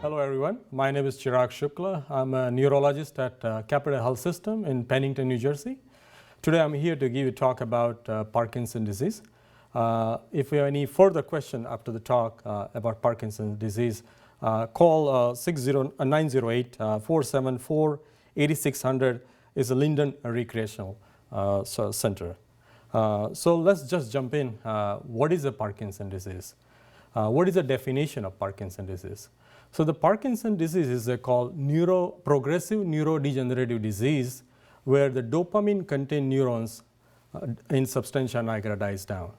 Hello everyone, my name is Chirag Shukla. I'm a neurologist at Capital Health System in Pennington, New Jersey. Today I'm here to give you a talk about Parkinson's disease. If you have any further question after the talk about Parkinson's disease, call 908-474-8600 is the Linden Recreational Center. So let's just jump in. What is a Parkinson's disease? What is the definition of Parkinson's disease? So the Parkinson's disease is called progressive neurodegenerative disease where the dopamine-contained neurons in substantia nigra dies down.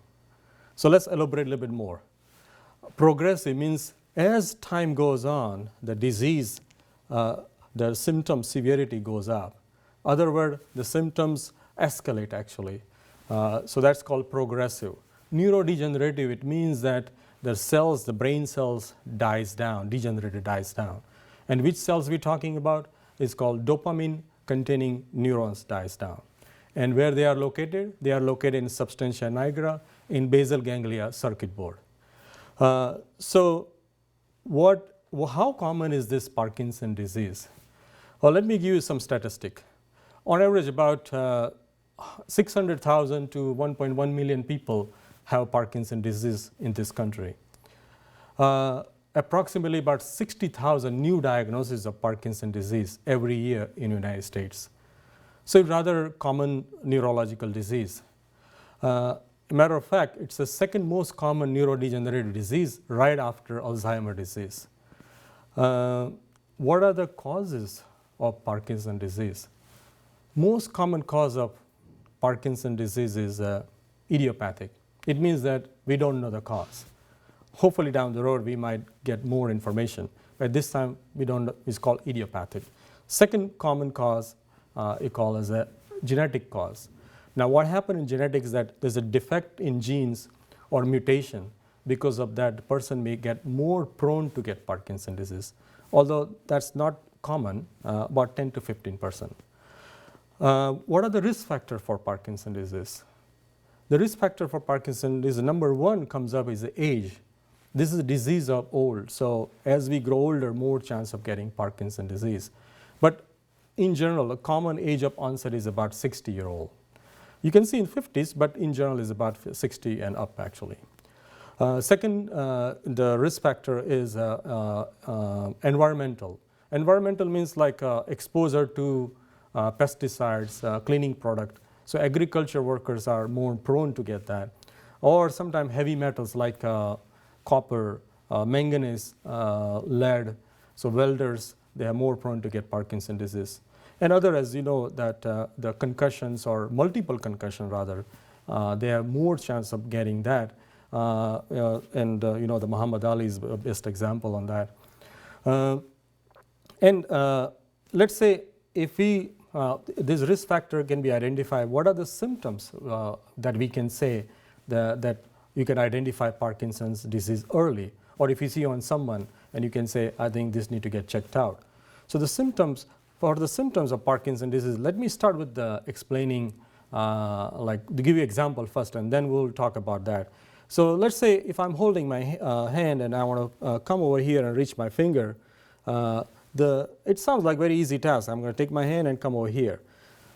So let's elaborate a little bit more. Progressive means as time goes on, the disease, the symptom severity goes up. Other word, the symptoms escalate actually. So that's called progressive. Neurodegenerative, it means that the cells, the brain cells dies down, degenerated dies down. And which cells we're talking about is called dopamine containing neurons dies down. And where they are located in substantia nigra in basal ganglia circuit board. So how common is this Parkinson's disease? Well, let me give you some statistic. On average, about 600,000 to 1.1 million people have Parkinson's disease in this country. Approximately about 60,000 new diagnoses of Parkinson's disease every year in the United States. So it's rather common neurological disease. Matter of fact, it's the second most common neurodegenerative disease right after Alzheimer's disease. What are the causes of Parkinson's disease? Most common cause of Parkinson's disease is idiopathic. It means that we don't know the cause. Hopefully down the road we might get more information. But this time we don't know, it's called idiopathic. Second common cause we call as a genetic cause. Now what happens in genetics is that there's a defect in genes or mutation. Because of that, the person may get more prone to get Parkinson's disease. Although that's not common, about 10 to 15%. What are the risk factors for Parkinson's disease? The risk factor for Parkinson's disease, number one comes up is the age. This is a disease of old. So as we grow older, more chance of getting Parkinson's disease. But in general, the common age of onset is about 60-year-old. You can see in 50s, but in general is about 60 and up actually. Second, the risk factor is environmental. Environmental means like exposure to pesticides, cleaning product. So agriculture workers are more prone to get that. Or sometimes heavy metals like copper, manganese, lead. So welders, they are more prone to get Parkinson's disease. And other, as you know, that the concussions or multiple concussion rather, they have more chance of getting that. And you know, the Muhammad Ali is the best example on that. Let's say if we this risk factor can be identified. What are the symptoms that we can say that you can identify Parkinson's disease early? Or if you see on someone and you can say, I think this need to get checked out. So the symptoms, for the symptoms of Parkinson's disease, let me start with the explaining, like to give you an example first and then we'll talk about that. So let's say if I'm holding my hand and I want to come over here and reach my finger, it sounds like a very easy task. I'm going to take my hand and come over here.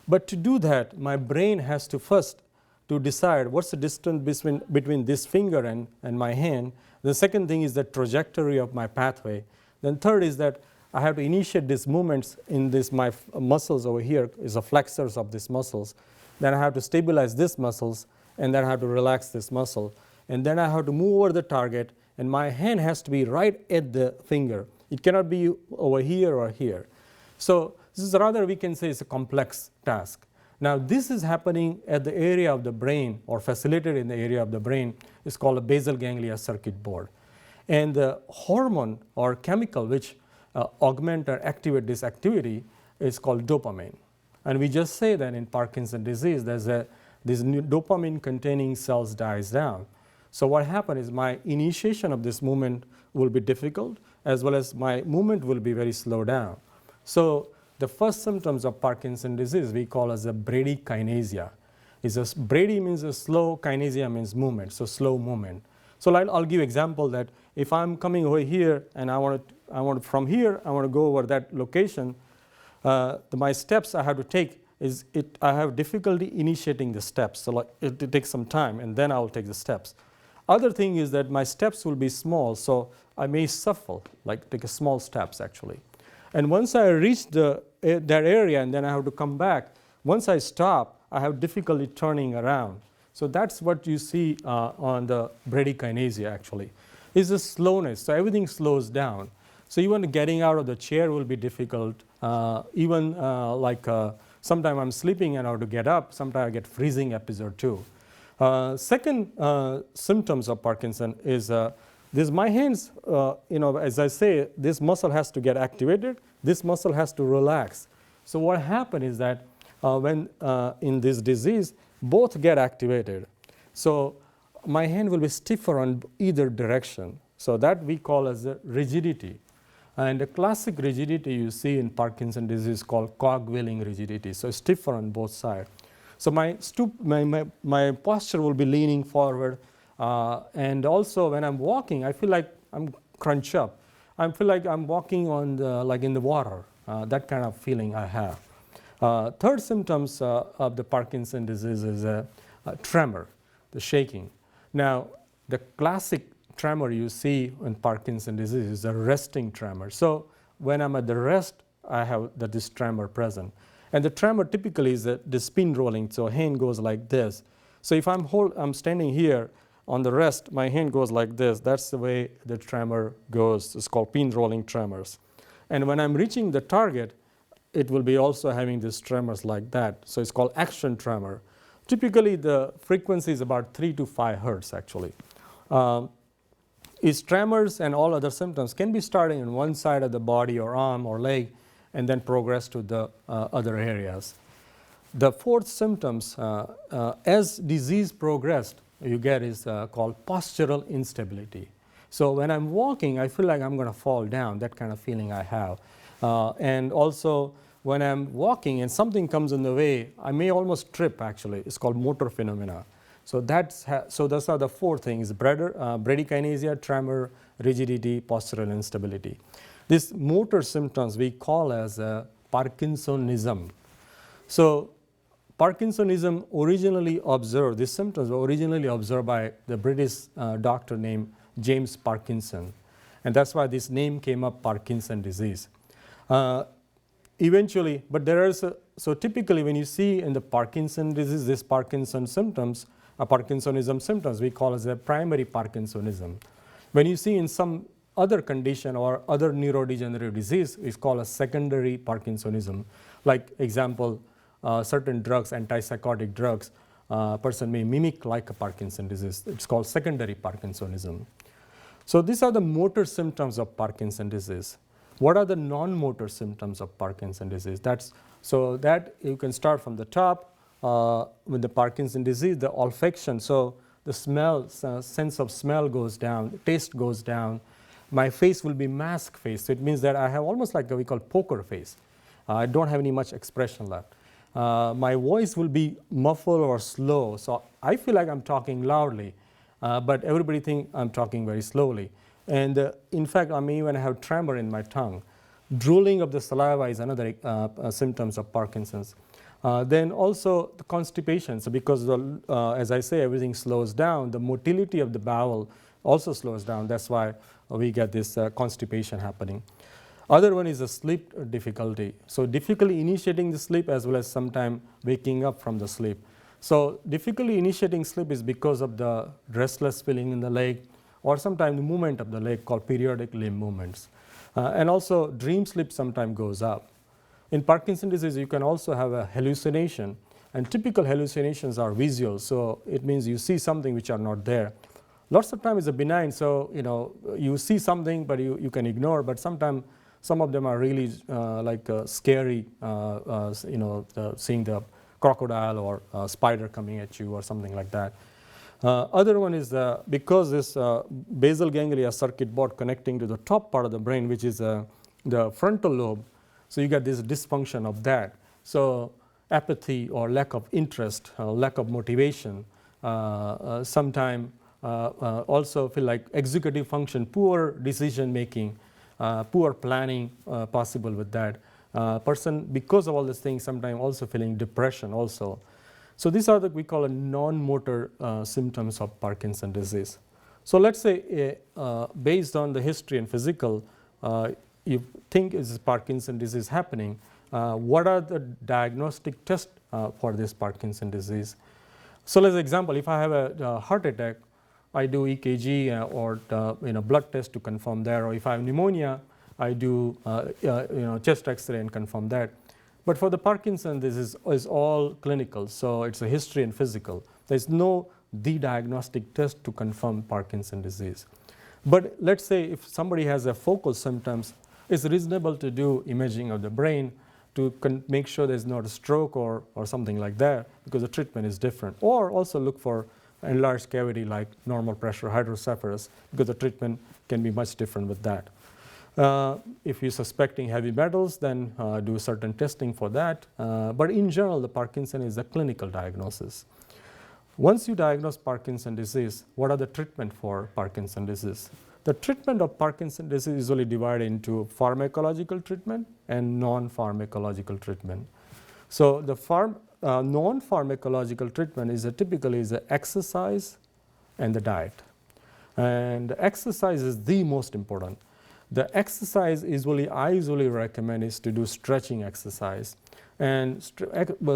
But to do that, my brain has to first to decide what's the distance between this finger and my hand. The second thing is the trajectory of my pathway. Then third is that I have to initiate these movements in my muscles over here is the flexors of these muscles. Then I have to stabilize these muscles and then I have to relax this muscle. And then I have to move over the target and my hand has to be right at the finger. It cannot be over here or here. So this is rather we can say it's a complex task. Now this is happening at the area of the brain or facilitated in the area of the brain is called a basal ganglia circuit board. And the hormone or chemical which augment or activate this activity is called dopamine. And we just say that in Parkinson's disease this new dopamine containing cells dies down. So what happens is my initiation of this movement will be difficult as well as my movement will be very slow down. So the first symptoms of Parkinson's disease we call as a bradykinesia. Brady means a slow, kinesia means movement, so slow movement. So I'll give example that if I'm coming over here and I want to from here, I want to go over that location. My steps I have to take I have difficulty initiating the steps. So like it takes some time, and then I will take the steps. Other thing is that my steps will be small, so I may shuffle, like take a small steps actually. And once I reach that area, and then I have to come back. Once I stop, I have difficulty turning around. So that's what you see on the bradykinesia actually. Is the slowness. So everything slows down. So even getting out of the chair will be difficult. Even sometimes I'm sleeping and I have to get up. Sometimes I get freezing episode too. Second symptoms of Parkinson is this. My hands, as I say, this muscle has to get activated. This muscle has to relax. So what happens is that when in this disease, both get activated. So my hand will be stiffer on either direction. So that we call as a rigidity. And the classic rigidity you see in Parkinson disease is called Cogwheeling rigidity. So stiffer on both sides. So my posture will be leaning forward. And also when I'm walking, I feel like I'm crunched up. I feel like I'm walking on like in the water. That kind of feeling I have. Third symptoms of the Parkinson disease is tremor, the shaking. Now, the classic tremor you see in Parkinson disease is a resting tremor. So when I'm at the rest, I have this tremor present. And the tremor typically is the spin rolling, so hand goes like this. So if I'm standing here on the rest, my hand goes like this. That's the way the tremor goes. It's called pin rolling tremors. And when I'm reaching the target, it will be also having these tremors like that. So it's called action tremor. Typically, the frequency is about 3 to 5 hertz actually. Is tremors and all other symptoms can be starting in one side of the body or arm or leg and then progress to the other areas. The fourth symptoms, as disease progressed, you get is called postural instability. So when I'm walking, I feel like I'm going to fall down, that kind of feeling I have. And also when I'm walking and something comes in the way, I may almost trip actually. It's called motor phenomena. So those are the four things: bradykinesia, tremor, rigidity, postural instability. These motor symptoms we call as Parkinsonism. So Parkinsonism originally observed, these symptoms were originally observed by the British doctor named James Parkinson. And that's why this name came up, Parkinson disease. Eventually, but there is so typically when you see in the Parkinson disease, this Parkinson symptoms, Parkinsonism symptoms, we call as a primary Parkinsonism. When you see in some other condition or other neurodegenerative disease, it's called a secondary Parkinsonism. Like example, certain drugs, antipsychotic drugs, person may mimic like a Parkinson disease. It's called secondary Parkinsonism. So these are the motor symptoms of Parkinson disease. What are the non-motor symptoms of Parkinson disease? So that you can start from the top. With the Parkinson disease, the olfaction, so the smell, sense of smell goes down, taste goes down. My face will be mask face, so it means that I have almost like we call poker face. I don't have any much expression left. My voice will be muffled or slow, so I feel like I'm talking loudly, but everybody thinks I'm talking very slowly. And in fact, I may even have tremor in my tongue. Drooling of the saliva is another symptoms of Parkinson's. Then also the constipation. So because as I say, everything slows down, the motility of the bowel also slows down. That's why we get this constipation happening. Other one is the sleep difficulty. So difficulty initiating the sleep as well as sometime waking up from the sleep. So difficulty initiating sleep is because of the restless feeling in the leg or sometimes the movement of the leg called periodic limb movements. And also dream sleep sometimes goes up. In Parkinson's disease, you can also have a hallucination, and typical hallucinations are visual, so it means you see something which are not there. Lots of times it's a benign, so you see something, but you can ignore. But sometimes some of them are really scary, seeing the crocodile or spider coming at you or something like that. Other one is because this basal ganglia circuit board connecting to the top part of the brain, which is the frontal lobe. So you get this dysfunction of that. So apathy or lack of interest, lack of motivation, sometimes also feel like executive function, poor decision making, poor planning possible with that. Person, because of all these things, sometimes also feeling depression also. So these are we call a non-motor symptoms of Parkinson's disease. So let's say based on the history and physical, you think is Parkinson's disease happening, what are the diagnostic tests for this Parkinson's disease? So as an example, if I have a heart attack, I do EKG or blood test to confirm that, or if I have pneumonia, I do chest X-ray and confirm that. But for the Parkinson, this is all clinical, so it's a history and physical. There's no diagnostic test to confirm Parkinson's disease. But let's say if somebody has a focal symptoms, it's reasonable to do imaging of the brain to make sure there's not a stroke or something like that, because the treatment is different. Or also look for enlarged cavity like normal pressure hydrocephalus, because the treatment can be much different with that. If you're suspecting heavy metals, then do certain testing for that. But in general, the Parkinson is a clinical diagnosis. Once you diagnose Parkinson's disease, what are the treatment for Parkinson's disease? The treatment of Parkinson's disease is usually divided into pharmacological treatment and non-pharmacological treatment. So the non-pharmacological treatment is typically is exercise and the diet. And exercise is the most important. The exercise I usually recommend is to do stretching exercise. And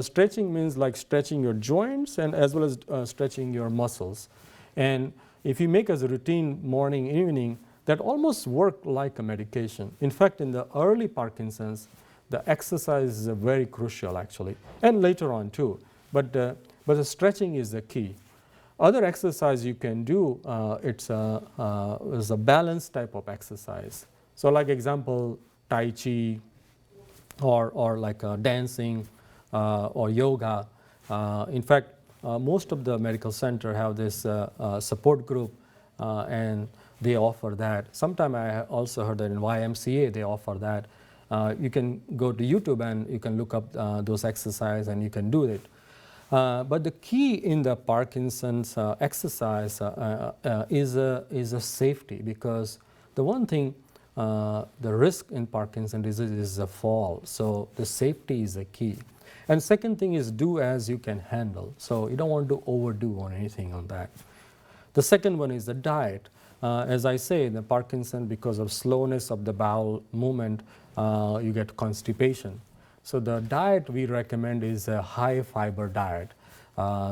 stretching means like stretching your joints and as well as stretching your muscles. And if you make as a routine morning, evening, that almost work like a medication. In fact, in the early Parkinson's, the exercise is very crucial actually, and later on too. But the stretching is the key. Other exercise you can do, it's a balanced type of exercise. So like example, Tai Chi or like dancing or yoga. In fact, most of the medical center have this support group and they offer that. Sometime I also heard that in YMCA they offer that. You can go to YouTube and you can look up those exercises and you can do it. But the key in the Parkinson's exercise is a safety, because the one thing, the risk in Parkinson's disease is a fall. So the safety is the key. And second thing is do as you can handle. So you don't want to overdo on anything on that. The second one is the diet. As I say, the Parkinson, because of slowness of the bowel movement, you get constipation. So the diet we recommend is a high fiber diet.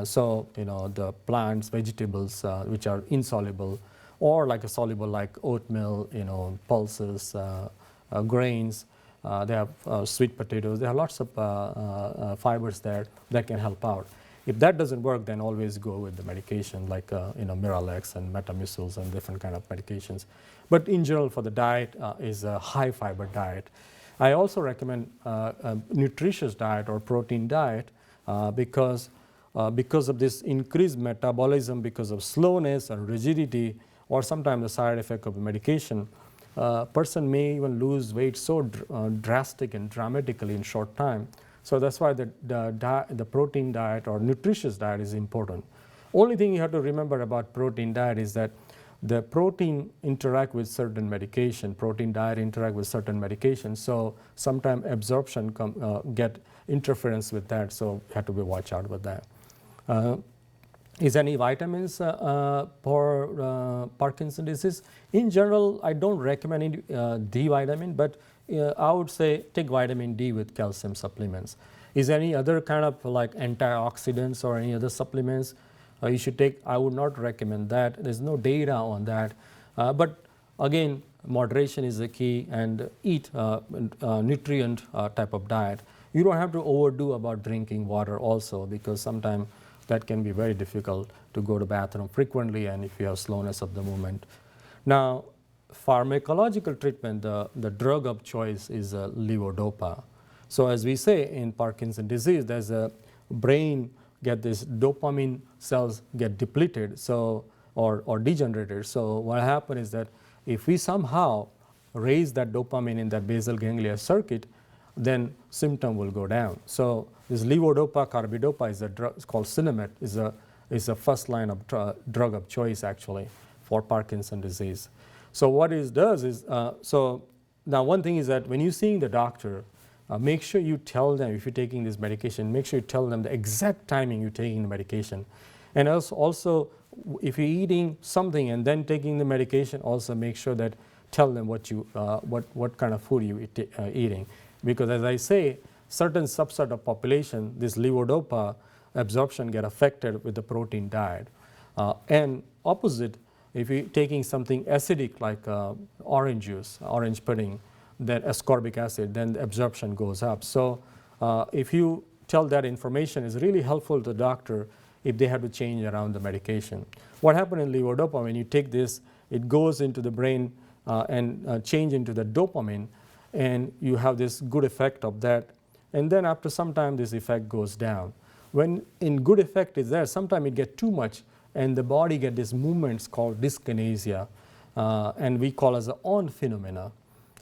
So the plants, vegetables which are insoluble, or like a soluble like oatmeal, pulses, grains. They have sweet potatoes. There are lots of fibers there that can help out. If that doesn't work, then always go with the medication like Miralax and Metamucils and different kind of medications. But in general, for the diet is a high fiber diet. I also recommend a nutritious diet or protein diet because of this increased metabolism, because of slowness or rigidity, or sometimes the side effect of the medication. Person may even lose weight so drastic and dramatically in short time. So that's why the protein diet or nutritious diet is important. Only thing you have to remember about protein diet is that the protein interact with certain medication. Protein diet interact with certain medications. So sometimes absorption get interference with that. So you have to be watch out with that. Is any vitamins for Parkinson's disease? In general, I don't recommend any D vitamin, but I would say take vitamin D with calcium supplements. Is any other kind of like antioxidants or any other supplements you should take? I would not recommend that. There's no data on that. But again, moderation is the key, and eat nutrient type of diet. You don't have to overdo about drinking water also, because sometimes that can be very difficult to go to bathroom frequently and if you have slowness of the movement. Now, pharmacological treatment, the drug of choice is levodopa. So as we say in Parkinson's disease, there's a brain get this dopamine cells get depleted, so or degenerated. So what happens is that if we somehow raise that dopamine in that basal ganglia circuit, then symptom will go down. So this levodopa, carbidopa is a drug, it's called Sinemet, is a first line of drug of choice actually for Parkinson's disease. So what it does is, so now one thing is that when you're seeing the doctor, make sure you tell them, if you're taking this medication, make sure you tell them the exact timing you're taking the medication. And also if you're eating something and then taking the medication, also make sure that tell them what kind of food you eating. Because as I say, certain subset of population, this levodopa absorption get affected with the protein diet. And opposite, if you're taking something acidic like orange juice, orange pudding, then ascorbic acid, then the absorption goes up. So if you tell that information, is really helpful to the doctor if they have to change around the medication. What happens in levodopa, when you take this, it goes into the brain and change into the dopamine, and you have this good effect of that. And then after some time, this effect goes down. When in good effect is there, sometimes it gets too much, and the body get these movements called dyskinesia, and we call as the on phenomena.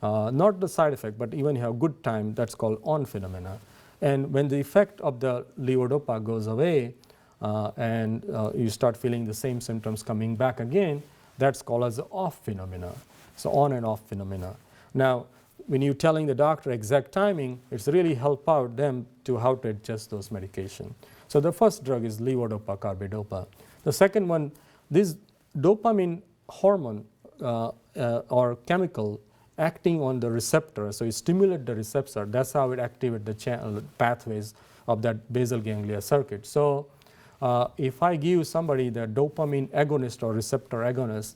Not the side effect, but even you have good time, that's called on phenomena. And when the effect of the levodopa goes away, and you start feeling the same symptoms coming back again, that's called as the off phenomena. So on and off phenomena. Now, when you're telling the doctor exact timing, it's really help out them to how to adjust those medication. So the first drug is levodopa carbidopa. The second one, this dopamine hormone or chemical acting on the receptor, so it stimulates the receptor. That's how it activates the channel pathways of that basal ganglia circuit. So if I give somebody the dopamine agonist or receptor agonist,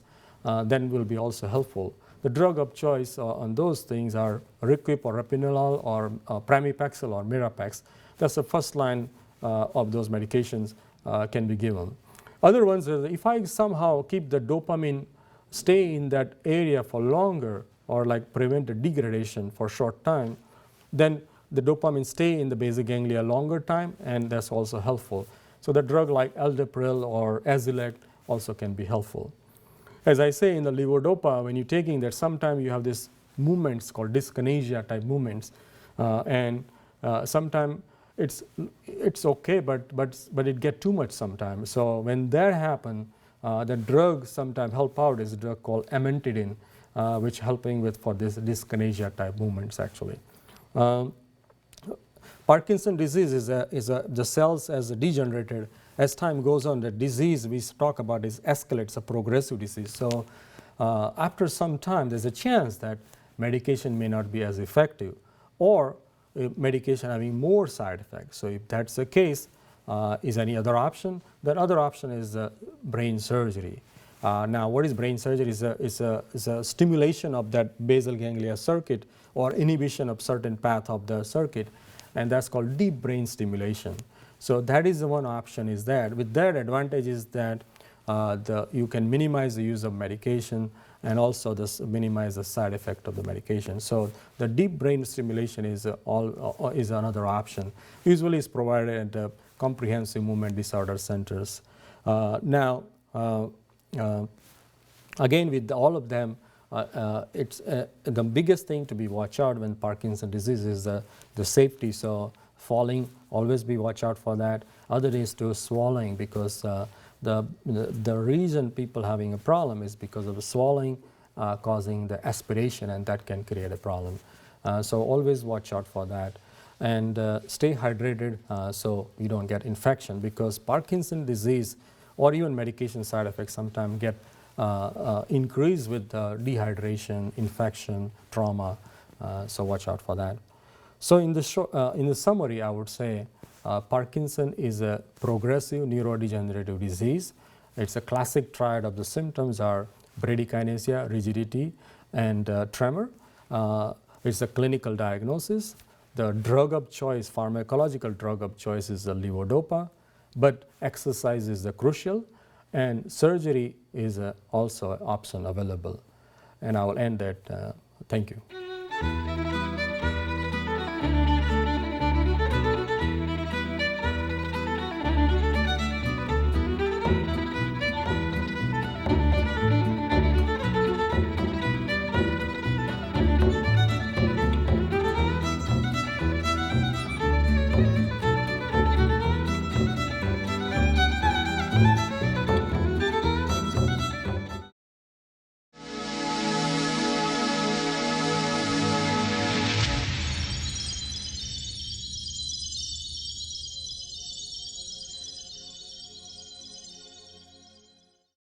then will be also helpful. The drug of choice on those things are Requip or Rapinilol or Pramipexole or Mirapex. That's the first line of those medications can be given. Other ones, if I somehow keep the dopamine stay in that area for longer, or like prevent the degradation for short time, then the dopamine stay in the basal ganglia longer time, and that's also helpful. So the drug like Aldepril or Azilect also can be helpful. As I say in the levodopa, when you're taking that, sometimes you have these movements called dyskinesia type movements, and sometimes it's okay, but it get too much sometimes. So when that happen, the drug sometimes help out is a drug called amantadine, which helping with for this dyskinesia type movements actually. Parkinson disease is the cells as degenerated. As time goes on, the disease we talk about is escalates, a progressive disease. So after some time, there's a chance that medication may not be as effective, or medication having more side effects. So if that's the case, is any other option? That other option is brain surgery. Now, what is brain surgery? Is a stimulation of that basal ganglia circuit or inhibition of certain path of the circuit, and that's called deep brain stimulation. So that is the one option is that. With that advantage is that you can minimize the use of medication and also minimize the side effect of the medication. So the deep brain stimulation is another option. Usually it's provided at comprehensive movement disorder centers. Now, again, with all of them, it's the biggest thing to be watch out when Parkinson's disease is the safety. So falling, always be watch out for that. Other is to swallowing, because the reason people having a problem is because of the swallowing causing the aspiration, and that can create a problem. So always watch out for that, and stay hydrated so you don't get infection, because Parkinson's disease or even medication side effects sometimes get increased with dehydration, infection, trauma. So watch out for that. So in the summary, I would say Parkinson is a progressive neurodegenerative disease. It's a classic triad of the symptoms are bradykinesia, rigidity, and tremor. It's a clinical diagnosis. The drug of choice, pharmacological drug of choice is the levodopa, but exercise is the crucial, and surgery is also an option available. And I will end that. Thank you.